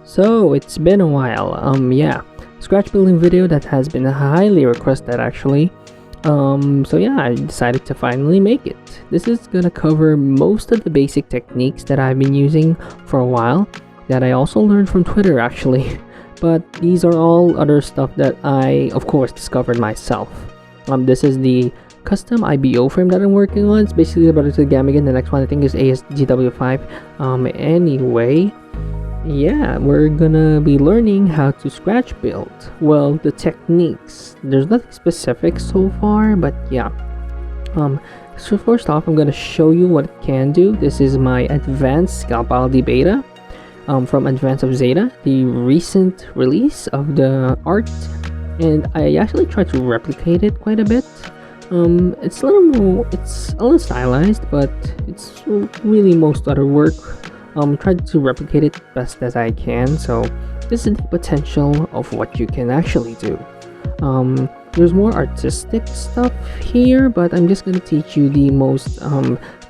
So it's been a while. Yeah, scratch building video that has been highly requested actually. So yeah, I decided to finally make it. This is gonna cover most of the basic techniques that I've been using for a while, that I also learned from Twitter actually. But these are all other stuff that I, of course, discovered myself. This is the custom IBO frame that I'm working on. It's basically about to Gamma again. The next one I think is ASGW5. Anyway, yeah, we're gonna be learning how to scratch build. Well, the techniques. There's nothing specific so far, but yeah. So first off, I'm gonna show you what it can do. This is my advanced Scalpaldi beta. From Advance of Zeta, the recent release of the art, and I actually tried to replicate it quite a bit. It's a little stylized, but it's really most other work. Tried to replicate it best as I can. So this is the potential of what you can actually do. There's more artistic stuff here, but I'm just gonna teach you the most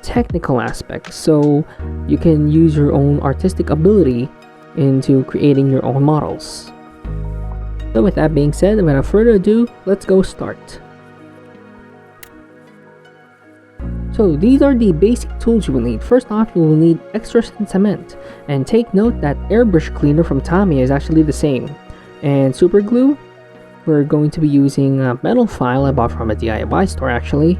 technical aspects, so you can use your own artistic ability into creating your own models. So with that being said, without further ado, let's go start. So these are the basic tools you will need. First off, you will need extra cement, and take note that airbrush cleaner from Tamiya is actually the same. And super glue, we're going to be using a metal file I bought from a DIY store actually.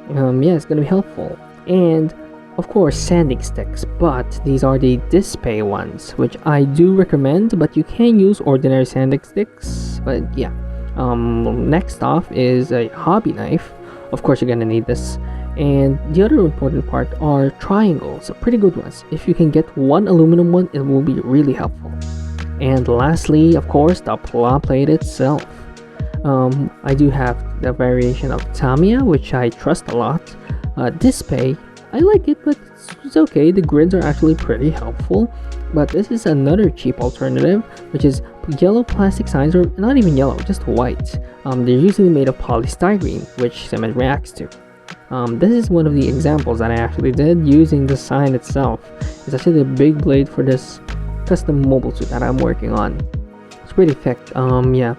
Yeah, it's gonna be helpful. And of course sanding sticks, but these are the Display ones, which I do recommend, but you can use ordinary sanding sticks. But yeah, next off is a hobby knife. Of course you're gonna need this. And the other important part are triangles, pretty good ones. If you can get one aluminum one, it will be really helpful. And lastly, of course, the Pla-Plate itself. I do have the variation of Tamiya, which I trust a lot. Display, I like it, but it's okay. The grids are actually pretty helpful. But this is another cheap alternative, which is yellow plastic signs, or not even yellow, just white. They're usually made of polystyrene, which cement reacts to. This is one of the examples that I actually did using the sign itself. It's actually a big blade for this custom mobile suit that I'm working on. It's pretty thick. Yeah,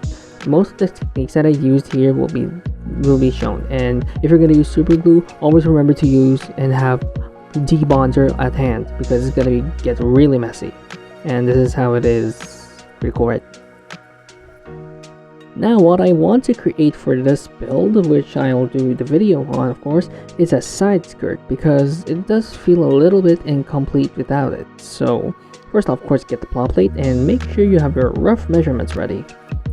most of the techniques that I used here will be shown. And if you're gonna use super glue, always remember to use and have debonder at hand, because it's gonna get really messy. And this is how it is. Pretty cool, right? Now what I want to create for this build, which I'll do the video on of course, is a side skirt, because it does feel a little bit incomplete without it. So first off, of course, get the Pla-Plate and make sure you have your rough measurements ready.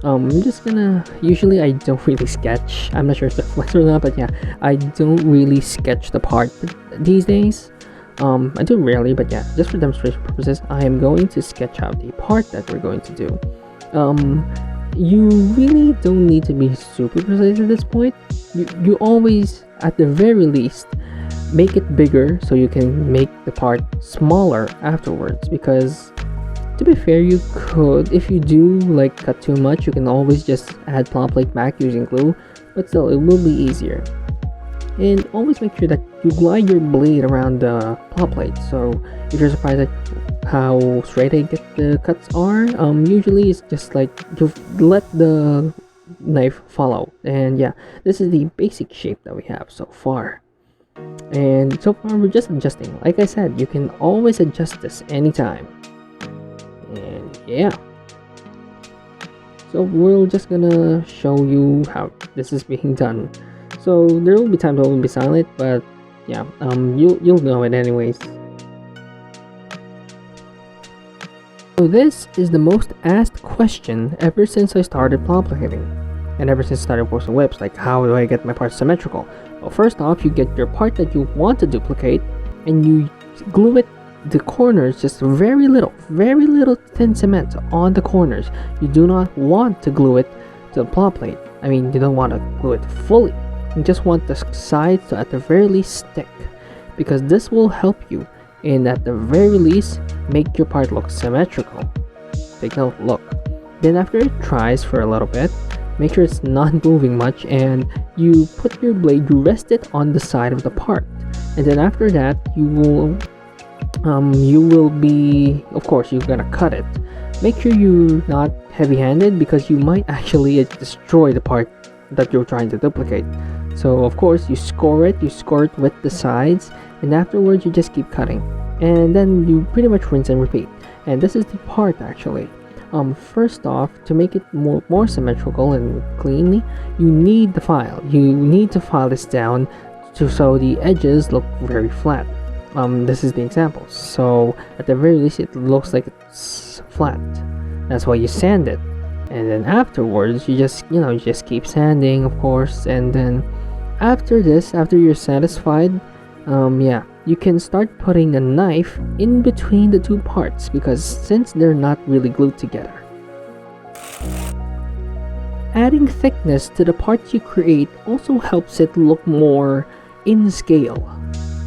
I'm just gonna, usually I don't really sketch. I'm not sure if it's flex or not, but yeah, I don't really sketch the part these days. I do rarely, but yeah, just for demonstration purposes, I am going to sketch out the part that we're going to do. You really don't need to be super precise at this point. You always, at the very least, make it bigger so you can make the part smaller afterwards, because to be fair, you could, if you do like cut too much, you can always just add Pla-Plate back using glue, but still it will be easier. And always make sure that you glide your blade around the Pla-Plate. So if you're surprised at how straight I get the cuts are, usually it's just like you let the knife follow. And yeah, this is the basic shape that we have so far. And so far we're just adjusting. Like I said, you can always adjust this anytime. And yeah, so we're just gonna show you how this is being done. So there will be times I will be silent, but yeah, you'll know it anyways. So this is the most asked question ever since I started Pla-Plating, and ever since I started posting whips, like how do I get my parts symmetrical? Well, first off, you get your part that you want to duplicate, and you glue it the corners, just very little thin cement on the corners. You do not want to glue it to the Pla-Plate. I mean, you don't want to glue it fully. You just want the sides to at the very least stick, because this will help you in at the very least make your part look symmetrical. Take note, look. Then after it dries for a little bit, make sure it's not moving much, and you put your blade, you rest it on the side of the part, and then after that you will you will be, of course, you're gonna cut it. Make sure you're not heavy-handed because you might actually destroy the part that you're trying to duplicate. So of course you score it with the sides, and afterwards you just keep cutting, and then you pretty much rinse and repeat. And this is the part actually. First off, to make it more symmetrical and cleanly, you need the file. You need to file this down so the edges look very flat. This is the example. So at the very least, it looks like it's flat. That's why you sand it, and then afterwards you just keep sanding, of course. And then after this, after you're satisfied, you can start putting a knife in between the two parts, because since they're not really glued together. Adding thickness to the parts you create also helps it look more in scale,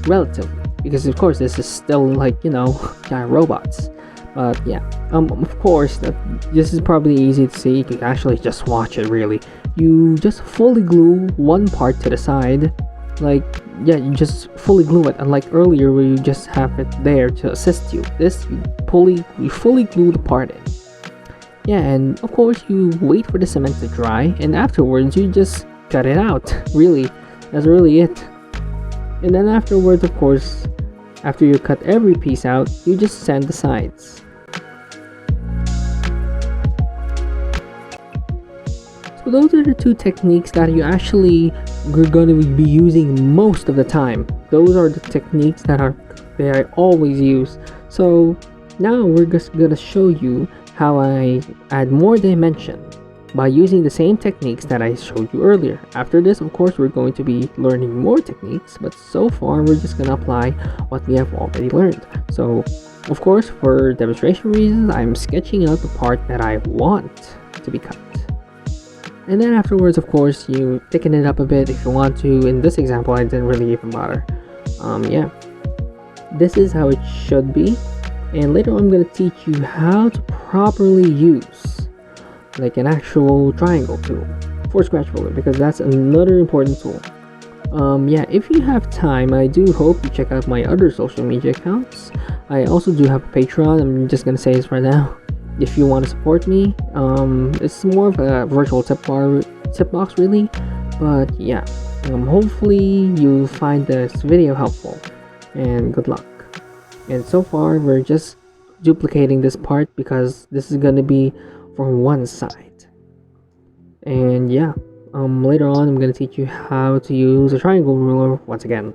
relatively, because of course this is still like, giant robots. But yeah, of course, this is probably easy to see. You can actually just watch it really. You just fully glue one part to the side, you just fully glue it, unlike earlier where you just have it there to assist you. This, you fully glue the part in. Yeah, and of course you wait for the cement to dry, and afterwards you just cut it out. Really, that's really it. And then afterwards, of course, after you cut every piece out, you just sand the sides. So those are the two techniques that you're going to be using most of the time. Those are the techniques that I always use. So now we're just gonna show you how I add more dimension by using the same techniques that I showed you earlier. After this, of course, we're going to be learning more techniques, but so far we're just gonna apply what we have already learned. So of course, for demonstration reasons, I'm sketching out the part that I want to be cut. And then afterwards, of course, you thicken it up a bit if you want to. In this example, I didn't really even bother. This is how it should be. And later on, I'm going to teach you how to properly use like an actual triangle tool for scratch builder, because that's another important tool. If you have time, I do hope you check out my other social media accounts. I also do have a Patreon. I'm just going to say this right now. If you want to support me, it's more of a virtual tip box really, but yeah, hopefully you find this video helpful, and good luck. And so far we're just duplicating this part because this is going to be from one side. And later on I'm going to teach you how to use a triangle ruler once again.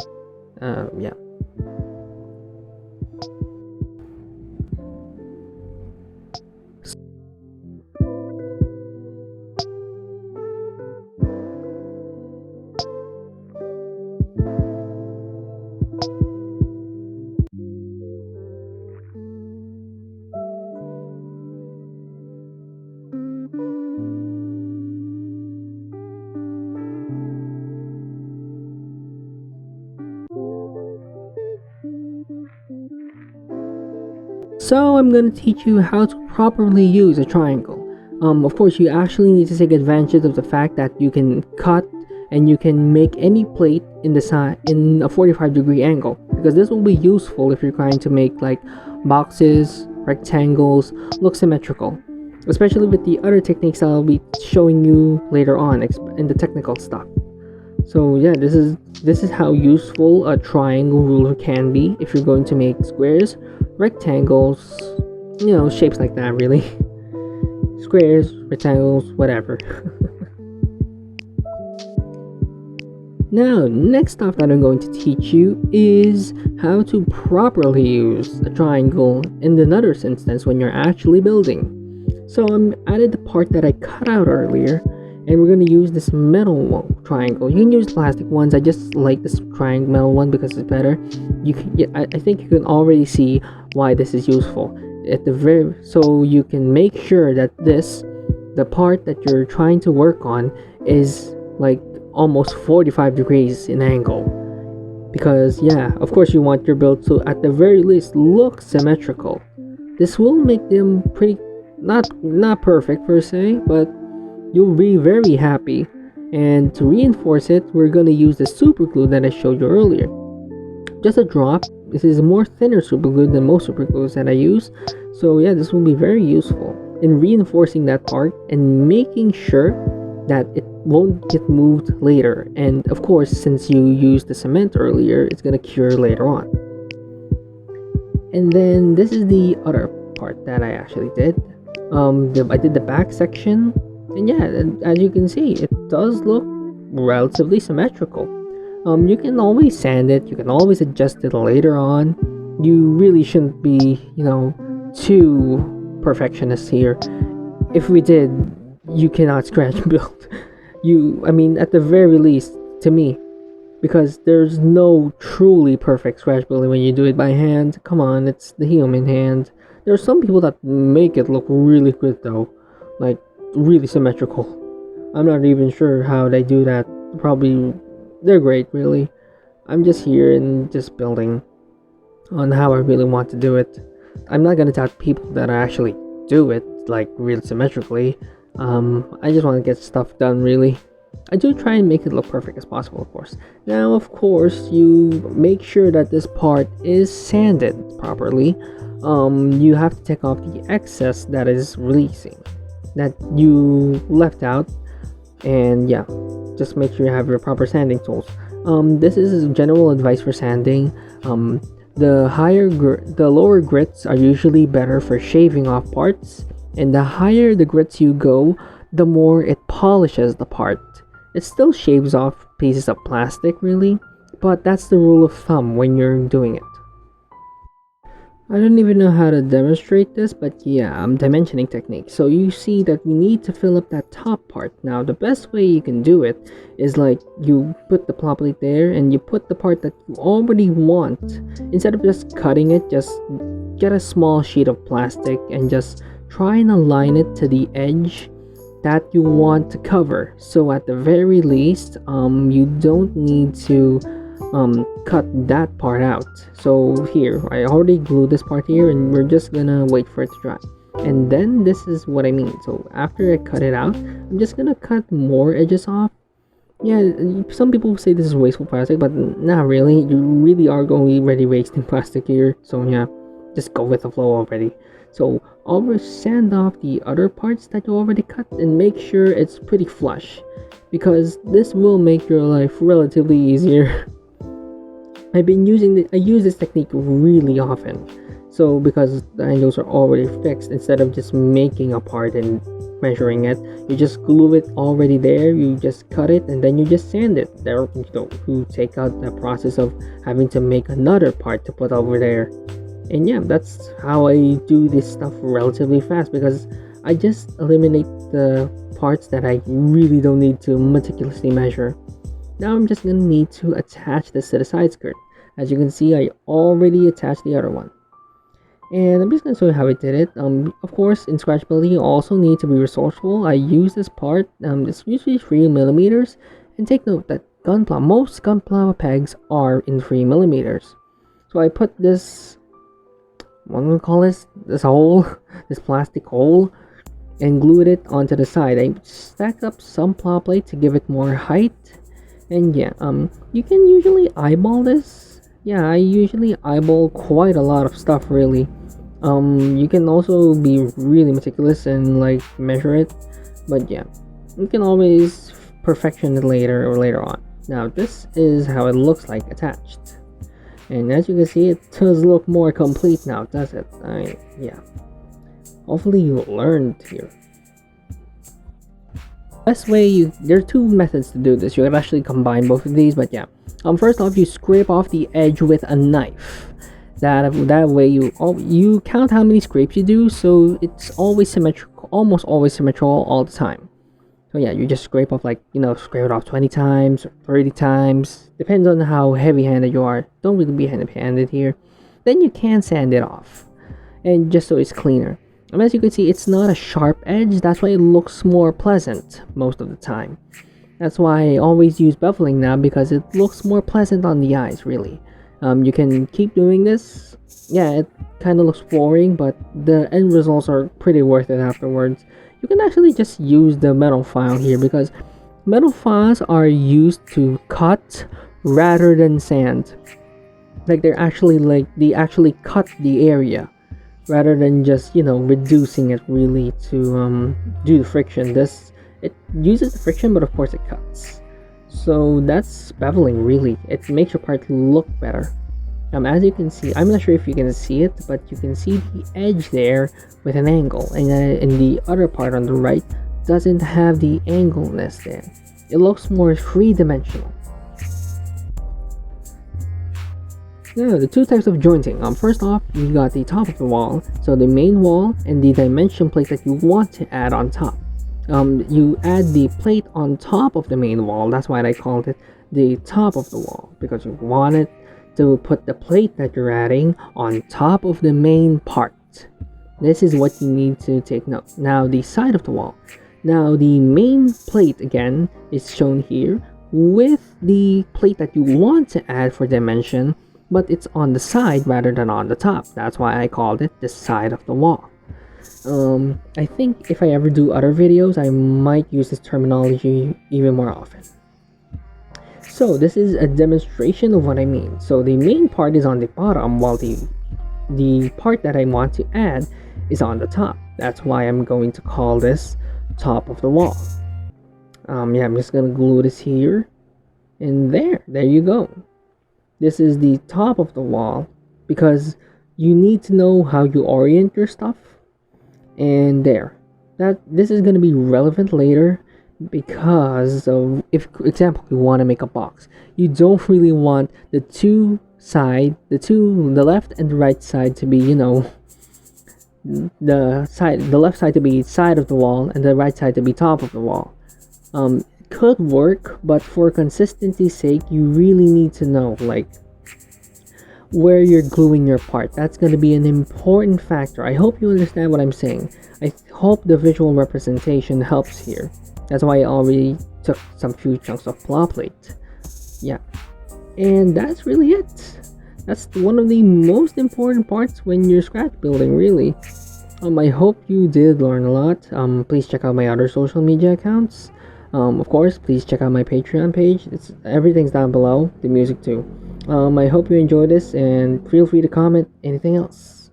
So I'm going to teach you how to properly use a triangle. Of course, you actually need to take advantage of the fact that you can cut and you can make any plate in the side in a 45-degree angle, because this will be useful if you're trying to make like boxes, rectangles look symmetrical, especially with the other techniques I'll be showing you later on in the technical stuff. So yeah, this is how useful a triangle ruler can be if you're going to make squares, rectangles, shapes like that really. Squares, rectangles, whatever. Now, next stuff that I'm going to teach you is how to properly use a triangle in another instance when you're actually building. So I'm added the part that I cut out earlier, and we're going to use this metal triangle. You can use plastic ones. I just like this triangle metal one because it's better. I think you can already see why this is useful. So you can make sure that the part that you're trying to work on is like almost 45 degrees in angle, because of course you want your build to at the very least look symmetrical. This will make them pretty not perfect per se, but you'll be very happy. And to reinforce it, we're going to use the super glue that I showed you earlier. Just a drop, This is a more thinner super glue than most super glues that I use. So yeah, this will be very useful in reinforcing that part and making sure that it won't get moved later. And of course, since you used the cement earlier, it's gonna cure later on. And then this is the other part that I actually did. I did the back section, and yeah, as you can see, it does look relatively symmetrical. You can always sand it, you can always adjust it later on. You really shouldn't be, too perfectionist here. If we did, you cannot scratch build. At the very least, to me, because there's no truly perfect scratch building when you do it by hand. Come on, it's the human hand. There are some people that make it look really good though, like really symmetrical. I'm not even sure how they do that. Probably they're great, really. I'm just here and just building on how I really want to do it. I'm not gonna doubt people that actually do it like really symmetrically. I just want to get stuff done really. I do try and make it look perfect as possible, of course. Now, of course, you make sure that this part is sanded properly. You have to take off the excess that is releasing, that you left out, and yeah, just make sure you have your proper sanding tools. This is general advice for sanding. The lower grits are usually better for shaving off parts, and the higher the grits you go, the more it polishes the part. It still shaves off pieces of plastic, really, but that's the rule of thumb when you're doing it. I don't even know how to demonstrate this, but yeah, I'm dimensioning technique. So you see that we need to fill up that top part. Now, the best way you can do it is like you put the Pla-Plate there and you put the part that you already want. Instead of just cutting it, just get a small sheet of plastic and just try and align it to the edge that you want to cover. So at the very least, you don't need to cut that part out. So here, I already glued this part here, and we're just gonna wait for it to dry. And then this is what I mean. So after I cut it out, I'm just gonna cut more edges off. Yeah, some people say this is wasteful plastic, but not really. You really are going to be already wasting plastic here. So yeah, just go with the flow already. So always sand off the other parts that you already cut and make sure it's pretty flush, because this will make your life relatively easier. I use this technique really often. So because the angles are already fixed, instead of just making a part and measuring it, you just glue it already there, you just cut it, and then you just sand it. There, you take out the process of having to make another part to put over there. And yeah, that's how I do this stuff relatively fast, because I just eliminate the parts that I really don't need to meticulously measure. Now I'm just gonna need to attach this to the side skirt. As you can see, I already attached the other one. And I'm just gonna show you how I did it. Of course, in scratch building, you also need to be resourceful. I use this part, it's usually 3mm, and take note that most gunpla pegs are in 3mm. So I put this, what do we call this hole, this plastic hole, and glued it onto the side. I stacked up some Pla-Plate to give it more height. And yeah, you can usually eyeball this. Yeah, I usually eyeball quite a lot of stuff, really. You can also be really meticulous and like measure it, but yeah, you can always perfection it later on. Now this is how it looks like attached, and as you can see, it does look more complete now, does it? Yeah. Hopefully you learned here. Best way there are two methods to do this. You can actually combine both of these, but yeah. First off, you scrape off the edge with a knife. That way you count how many scrapes you do, so it's always symmetrical, almost always symmetrical all the time. So yeah, you just scrape off scrape it off 20 times or 30 times. Depends on how heavy-handed you are. Don't really be heavy-handed here. Then you can sand it off, and just so it's cleaner. And as you can see, it's not a sharp edge. That's why it looks more pleasant most of the time. That's why I always use beveling now, because it looks more pleasant on the eyes, really. You can keep doing this. Yeah, it kind of looks boring, but the end results are pretty worth it afterwards. You can actually just use the metal file here, because metal files are used to cut rather than sand. Like they actually cut the area rather than just reducing it really to do the friction. This it uses the friction, but of course it cuts. So that's beveling really. It makes your part look better. As you can see, I'm not sure if you can see it, but you can see the edge there with an angle, and the other part on the right doesn't have the angleness there. It looks more three-dimensional. Now, the two types of jointing. First off, you got the top of the wall, so the main wall and the dimension plate that you want to add on top. You add the plate on top of the main wall. That's why I called it the top of the wall, because you want it to put the plate that you're adding on top of the main part. This is what you need to take note. Now, the side of the wall. Now, the main plate again is shown here with the plate that you want to add for dimension, but it's on the side rather than on the top. That's why I called it the side of the wall. I think if I ever do other videos, I might use this terminology even more often. So this is a demonstration of what I mean. So the main part is on the bottom, while the part that I want to add is on the top. That's why I'm going to call this top of the wall. Yeah, I'm just gonna glue this here, and there you go. This is the top of the wall, because you need to know how you orient your stuff. And this is gonna be relevant later, because of, if example, you want to make a box, you don't really want the left and the right side to be the left side to be side of the wall and the right side to be top of the wall. Could work, but for consistency's sake, you really need to know like where you're gluing your part. That's going to be an important factor. I hope you understand what I'm saying. I hope the visual representation helps here. That's why I already took some few chunks of Pla-Plate. Yeah, and that's really it. That's one of the most important parts when you're scratch building, really. I hope you did learn a lot. Please check out my other social media accounts. Of course, please check out my Patreon page. Everything's down below, the music too. I hope you enjoyed this, and feel free to comment anything else.